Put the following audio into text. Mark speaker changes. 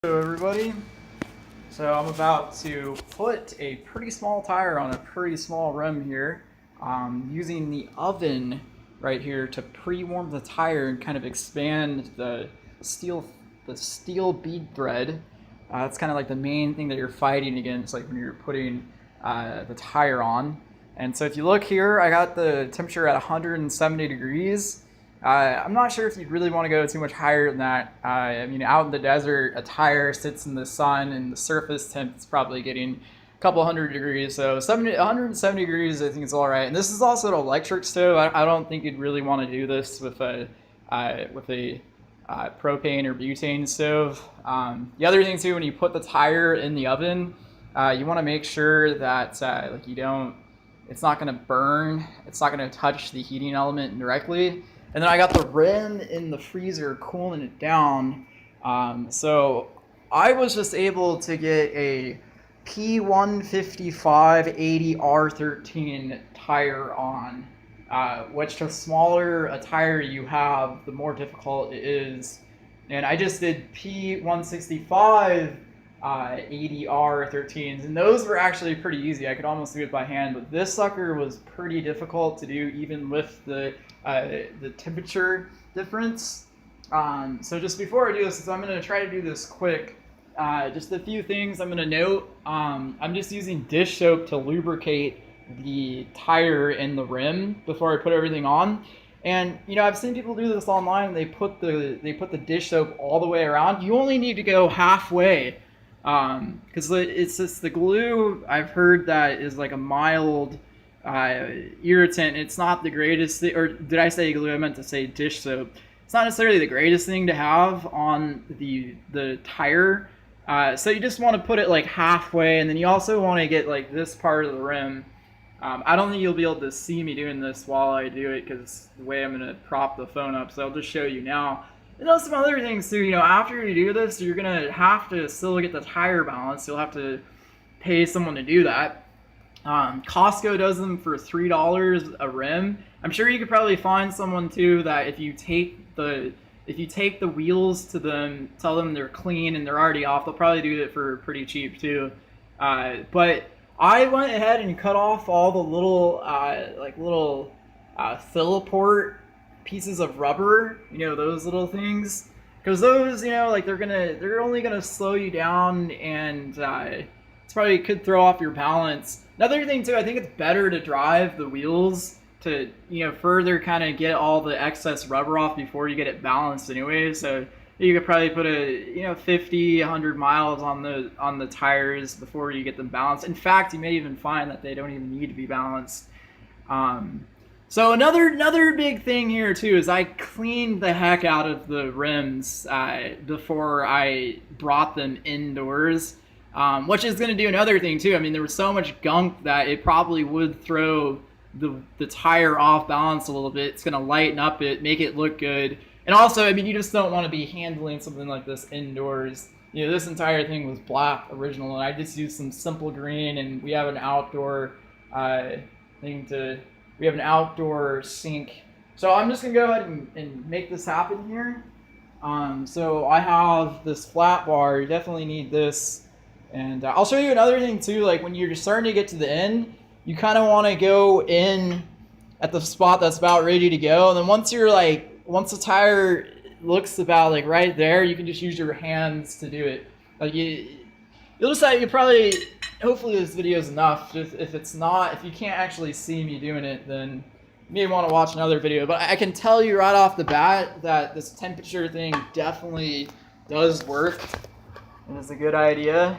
Speaker 1: Hello everybody. So I'm about to put a pretty small tire on a pretty small rim here, using the oven right here to pre-warm the tire and kind of expand the steel bead thread. That's kind of like the main thing that you're fighting against, like when you're putting the tire on. And so if you look here, I got the temperature at 170 degrees. I'm not sure if you'd really want to go too much higher than that. I mean, out in the desert, a tire sits in the sun and the surface temp is probably getting a couple hundred degrees. So 170 degrees, I think is all right. And this is also an electric stove. I don't think you'd really want to do this with a propane or butane stove. The other thing too, when you put the tire in the oven, you want to make sure that it's not going to burn. It's not going to touch the heating element directly. And then I got the rim in the freezer cooling it down. So I was just able to get a P155/80R13 tire on, which the smaller a tire you have, the more difficult it is. And I just did P165/80R13s, and those were actually pretty easy. I could almost do it by hand, but this sucker was pretty difficult to do even with the temperature difference. So just before I do this, I'm going to try to do this quick. Just a few things I'm going to note. I'm just using dish soap to lubricate the tire and the rim before I put everything on. And I've seen people do this online. They put the dish soap all the way around. You only need to go halfway, because it's just the glue. I've heard that is like a mild irritant. It's not the greatest thing, or did I say glue? I meant to say dish soap. It's not necessarily the greatest thing to have on the tire. So you just want to put it like halfway, and then you also want to get like this part of the rim. I don't think you'll be able to see me doing this while I do it because the way I'm going to prop the phone up, so I'll just show you now. And there's some other things too. After you do this, you're going to have to still get the tire balanced. You'll have to pay someone to do that. Costco does them for $3 a rim. I'm sure you could probably find someone too that if you take the wheels to them, tell them they're clean and they're already off, they'll probably do it for pretty cheap too. But I went ahead and cut off all the little filliport pieces of rubber, those little things, because those, they're only gonna slow you down, and it's probably could throw off your balance. Another thing too, I think it's better to drive the wheels to further kind of get all the excess rubber off before you get it balanced anyway. So you could probably put 50, 100 miles on the tires before you get them balanced. In fact, you may even find that they don't even need to be balanced. So another big thing here too is I cleaned the heck out of the rims before I brought them indoors, which is going to do another thing too. I mean, there was so much gunk that it probably would throw the tire off balance a little bit. It's going to lighten up it, make it look good. And also, I mean, you just don't want to be handling something like this indoors. This entire thing was black original, and I just used some simple green, and we have an outdoor we have an outdoor sink. So I'm just going to go ahead and make this happen here. So I have this flat bar. You definitely need this. And I'll show you another thing too, like when you're starting to get to the end, you kind of want to go in at the spot that's about ready to go. And then once the tire looks about like right there, you can just use your hands to do it. Like you'll decide, hopefully this video is enough. If you can't actually see me doing it, then you may want to watch another video. But I can tell you right off the bat that this temperature thing definitely does work and is a good idea.